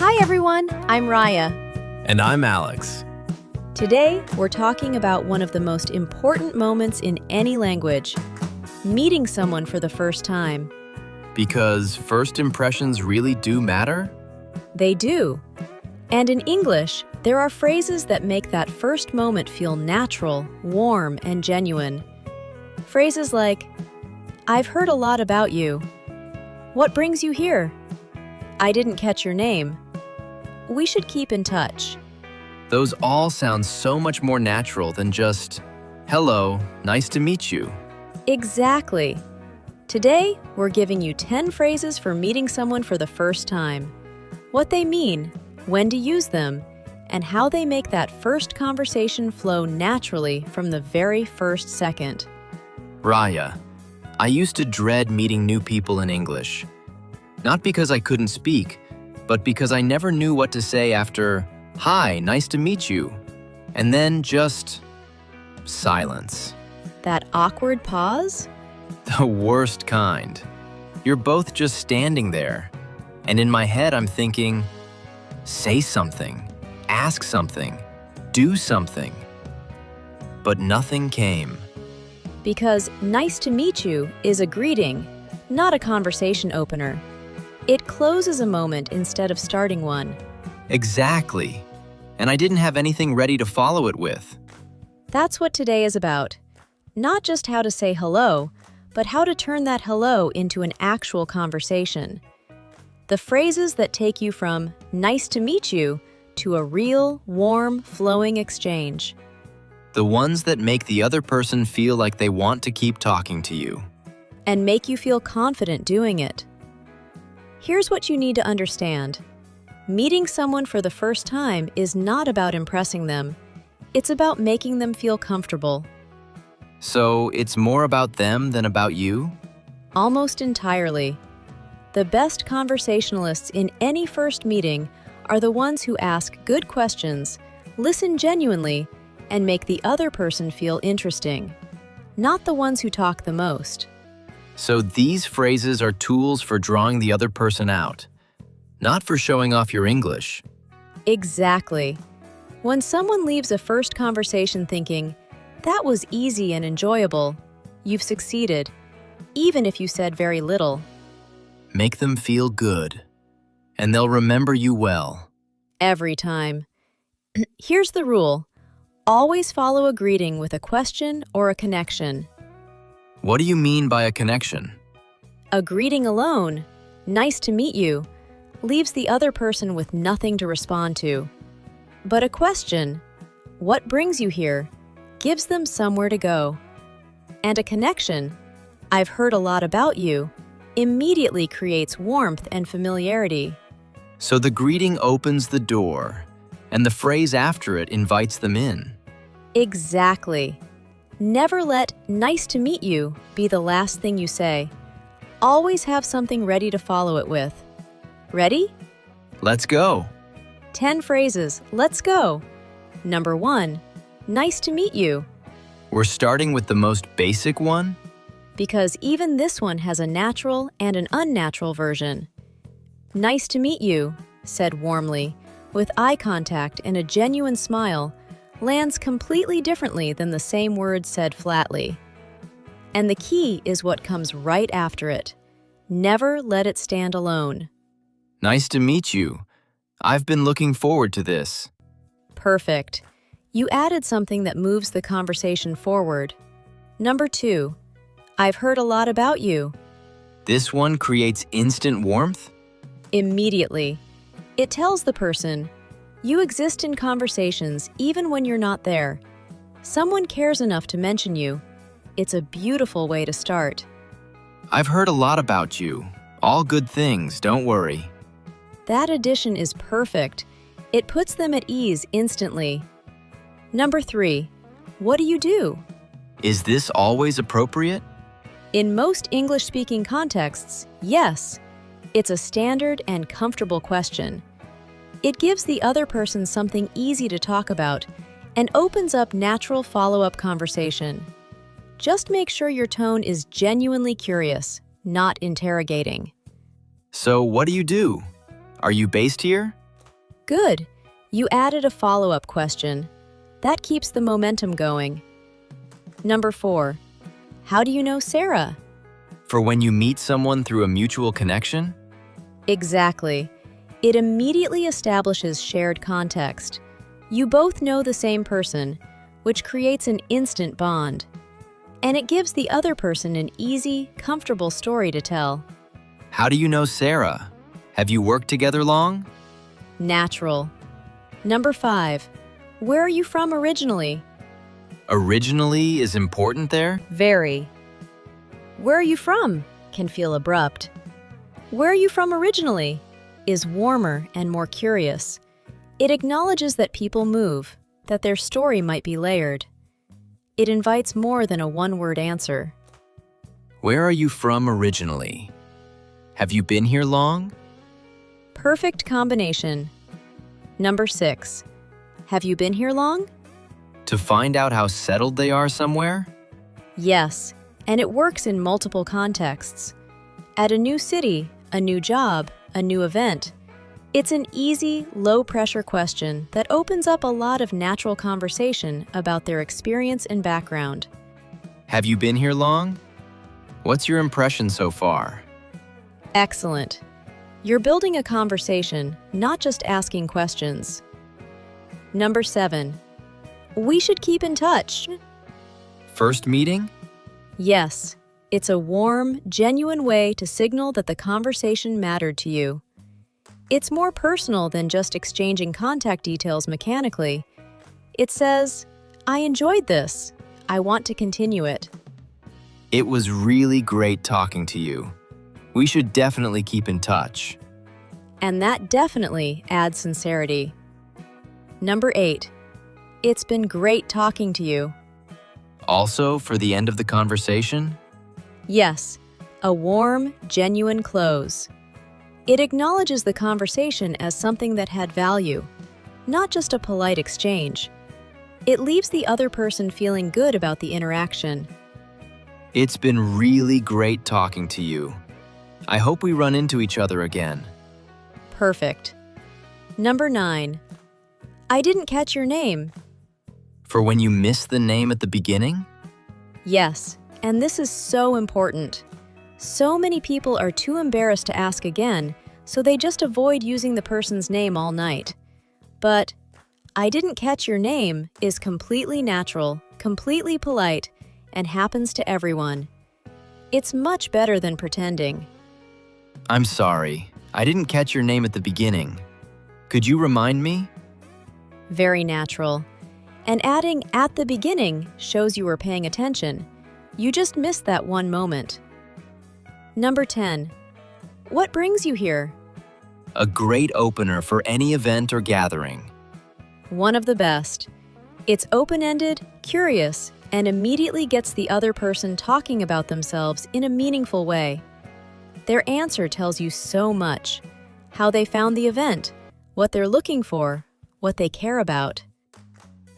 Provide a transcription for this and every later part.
Hi everyone, I'm Raya. And I'm Alex. Today, we're talking about one of the most important moments in any language, meeting someone for the first time. Because first impressions really do matter? They do. And in English, there are phrases that make that first moment feel natural, warm, and genuine. Phrases like, "I've heard a lot about you." "What brings you here?" "I didn't catch your name." "We should keep in touch." Those all sound so much more natural than just, "Hello, nice to meet you." Exactly. Today, we're giving you 10 phrases for meeting someone for the first time. What they mean, when to use them, and how they make that first conversation flow naturally from the very first second. Raya, I used to dread meeting new people in English. Not because I couldn't speak, but because I never knew what to say after, "Hi, nice to meet you." And then just silence. That awkward pause? The worst kind. You're both just standing there. And in my head, I'm thinking, say something, ask something, do something. But nothing came. Because "nice to meet you" is a greeting, not a conversation opener. It closes a moment instead of starting one. Exactly. And I didn't have anything ready to follow it with. That's what today is about. Not just how to say hello, but how to turn that hello into an actual conversation. The phrases that take you from "nice to meet you" to a real, warm, flowing exchange. The ones that make the other person feel like they want to keep talking to you. And make you feel confident doing it. Here's what you need to understand. Meeting someone for the first time is not about impressing them. It's about making them feel comfortable. So it's more about them than about you? Almost entirely. The best conversationalists in any first meeting are the ones who ask good questions, listen genuinely, and make the other person feel interesting, not the ones who talk the most. So these phrases are tools for drawing the other person out, not for showing off your English. Exactly. When someone leaves a first conversation thinking, "That was easy and enjoyable," you've succeeded, even if you said very little. Make them feel good, and they'll remember you well. Every time. Here's the rule. Always follow a greeting with a question or a connection. What do you mean by a connection? A greeting alone, "nice to meet you," leaves the other person with nothing to respond to. But a question, "What brings you here?" gives them somewhere to go. And a connection, "I've heard a lot about you," immediately creates warmth and familiarity. So the greeting opens the door, and the phrase after it invites them in. Exactly. Never let "nice to meet you" be the last thing you say. Always have something ready to follow it with. Ready? Let's go. 10 phrases, let's go. Number 1, "nice to meet you," We're starting with the most basic one? because even this one has a natural and an unnatural version. "Nice to meet you," said warmly, with eye contact and a genuine smile, lands completely differently than the same word said flatly. And the key is what comes right after it. Never let it stand alone. Nice to meet you. I've been looking forward to this. Perfect. You added something that moves the conversation forward. Number 2, "I've heard a lot about you." This one creates instant warmth? Immediately. It tells the person, you exist in conversations even when you're not there. Someone cares enough to mention you. It's a beautiful way to start. I've heard a lot about you. All good things, don't worry. That addition is perfect. It puts them at ease instantly. Number 3, "What do you do?" Is this always appropriate? In most English-speaking contexts, yes. It's a standard and comfortable question. It gives the other person something easy to talk about and opens up natural follow-up conversation. Just make sure your tone is genuinely curious, not interrogating. So what do you do? Are you based here? Good. You added a follow-up question. That keeps the momentum going. Number 4. How do you know Sarah? For when you meet someone through a mutual connection? Exactly. It immediately establishes shared context. You both know the same person, which creates an instant bond. And it gives the other person an easy, comfortable story to tell. How do you know Sarah? Have you worked together long? Natural. Number 5. Where are you from originally? Originally is important there? Very. Where are you from? Can feel abrupt. Where are you from originally? Is warmer and more curious. It acknowledges that people move, that their story might be layered. It invites more than a one-word answer. Where are you from originally? Have you been here long? Perfect combination. Number 6. Have you been here long? To find out how settled they are somewhere? Yes, and it works in multiple contexts. At a new city, a new job, a new event. It's an easy, low-pressure question that opens up a lot of natural conversation about their experience and background. Have you been here long? What's your impression so far? Excellent. You're building a conversation, not just asking questions. Number 7. We should keep in touch. First meeting? Yes, it's a warm, genuine way to signal that the conversation mattered to you. It's more personal than just exchanging contact details mechanically. It says, I enjoyed this. I want to continue it. It was really great talking to you. We should definitely keep in touch. And that definitely adds sincerity. Number 8. It's been great talking to you. Also, for the end of the conversation? Yes, a warm, genuine close. It acknowledges the conversation as something that had value, not just a polite exchange. It leaves the other person feeling good about the interaction. It's been really great talking to you. I hope we run into each other again. Perfect. Number 9. I didn't catch your name. For when you miss the name at the beginning? Yes, and this is so important. So many people are too embarrassed to ask again, so they just avoid using the person's name all night. But I didn't catch your name is completely natural, completely polite, and happens to everyone. It's much better than pretending. I'm sorry. I didn't catch your name at the beginning. Could you remind me? Very natural. And adding at the beginning shows you were paying attention. You just missed that one moment. Number 10. What brings you here? A great opener for any event or gathering. One of the best. It's open-ended, curious, and immediately gets the other person talking about themselves in a meaningful way. Their answer tells you so much. How they found the event, what they're looking for, what they care about.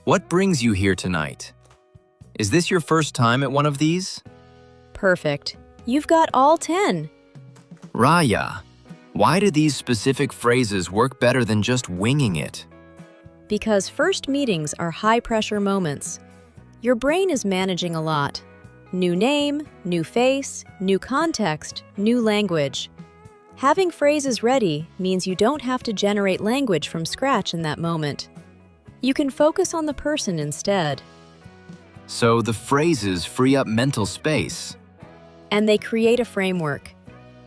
What brings you here tonight? Is this your first time at one of these? Perfect. You've got all 10. Raya, why do these specific phrases work better than just winging it? Because first meetings are high-pressure moments. Your brain is managing a lot. New name, new face, new context, new language. Having phrases ready means you don't have to generate language from scratch in that moment. You can focus on the person instead. So the phrases free up mental space. And they create a framework.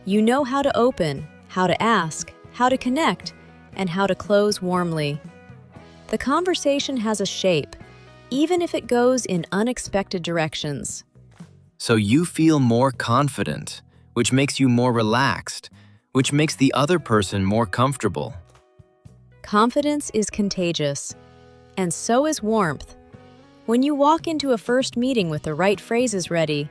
You know how to open, how to ask, how to connect, and how to close warmly. The conversation has a shape, even if it goes in unexpected directions. So you feel more confident, which makes you more relaxed, which makes the other person more comfortable. Confidence is contagious, and so is warmth. When you walk into a first meeting with the right phrases ready,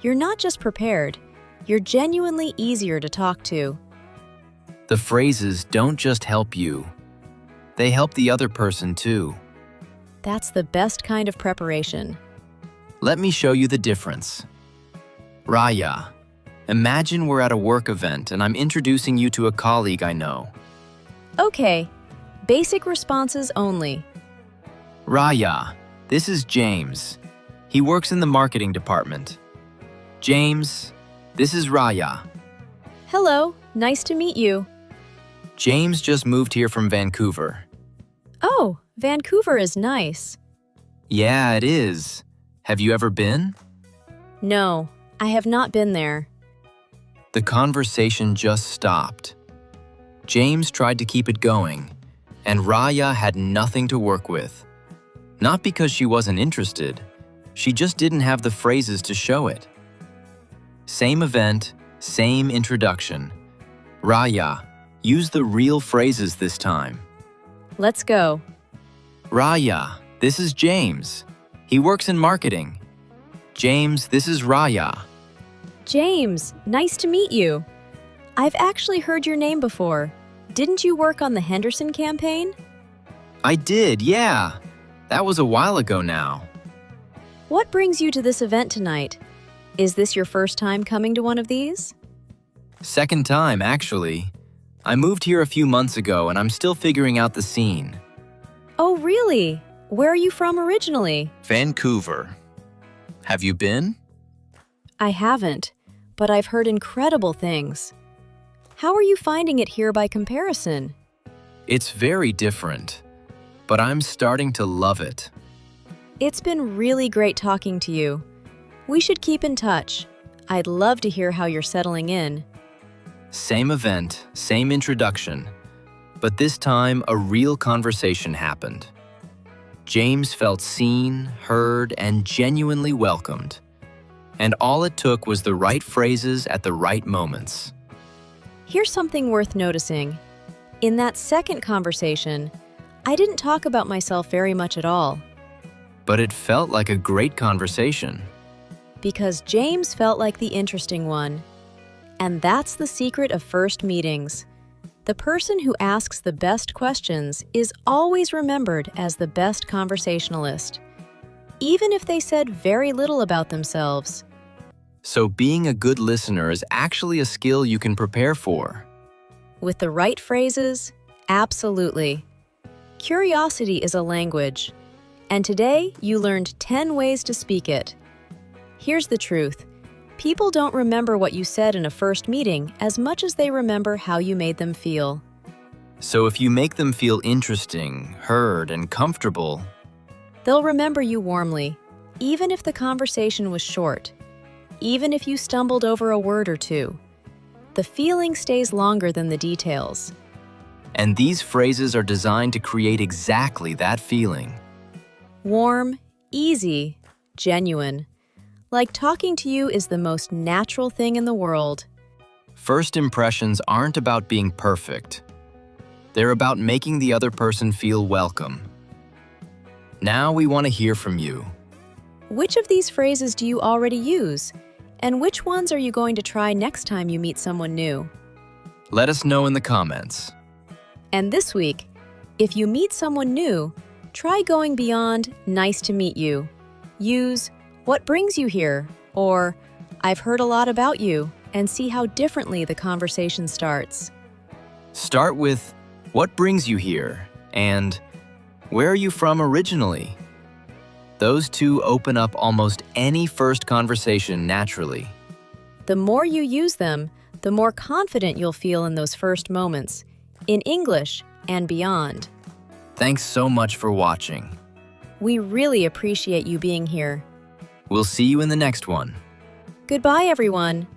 you're not just prepared, you're genuinely easier to talk to. The phrases don't just help you. They help the other person too. That's the best kind of preparation. Let me show you the difference. Raya, imagine we're at a work event and I'm introducing you to a colleague I know. Okay, Basic responses only. Raya, this is James. He works in the marketing department. James, this is Raya. Hello, nice to meet you. James just moved here from Vancouver. Oh, Vancouver is nice. Yeah, it is. Have you ever been? No, I have not been there. The conversation just stopped. James tried to keep it going, and Raya had nothing to work with. Not because she wasn't interested, she just didn't have the phrases to show it. Same event, same introduction. Raya, use the real phrases this time. Let's go. Raya, this is James. He works in marketing. James, this is Raya. James, nice to meet you. I've actually heard your name before. Didn't you work on the Henderson campaign? I did, yeah. That was a while ago now. What brings you to this event tonight? Is this your first time coming to one of these? Second time, actually. I moved here a few months ago and I'm still figuring out the scene. Oh, really? Where are you from originally? Vancouver. Have you been? I haven't, but I've heard incredible things. How are you finding it here by comparison? It's very different, but I'm starting to love it. It's been really great talking to you. We should keep in touch. I'd love to hear how you're settling in. Same event, same introduction, but this time a real conversation happened. James felt seen, heard, and genuinely welcomed. And all it took was the right phrases at the right moments. Here's something worth noticing. In that second conversation, I didn't talk about myself very much at all. But it felt like a great conversation. Because James felt like the interesting one. And that's the secret of first meetings. The person who asks the best questions is always remembered as the best conversationalist, even if they said very little about themselves. So being a good listener is actually a skill you can prepare for. With the right phrases, absolutely. Curiosity is a language, and today you learned 10 ways to speak it. Here's the truth. People don't remember what you said in a first meeting as much as they remember how you made them feel. So if you make them feel interesting, heard, and comfortable, they'll remember you warmly, even if the conversation was short, even if you stumbled over a word or two. The feeling stays longer than the details. And these phrases are designed to create exactly that feeling. Warm, easy, genuine. Like talking to you is the most natural thing in the world. First impressions aren't about being perfect. They're about making the other person feel welcome. Now we want to hear from you. Which of these phrases do you already use? And which ones are you going to try next time you meet someone new? Let us know in the comments. And this week, if you meet someone new, try going beyond "nice to meet you." Use "what brings you here?" or "I've heard a lot about you," and see how differently the conversation starts. Start with "what brings you here?" and "where are you from originally?" Those two open up almost any first conversation naturally. The more you use them, the more confident you'll feel in those first moments, in English and beyond. Thanks so much for watching. We really appreciate you being here. We'll see you in the next one. Goodbye, everyone.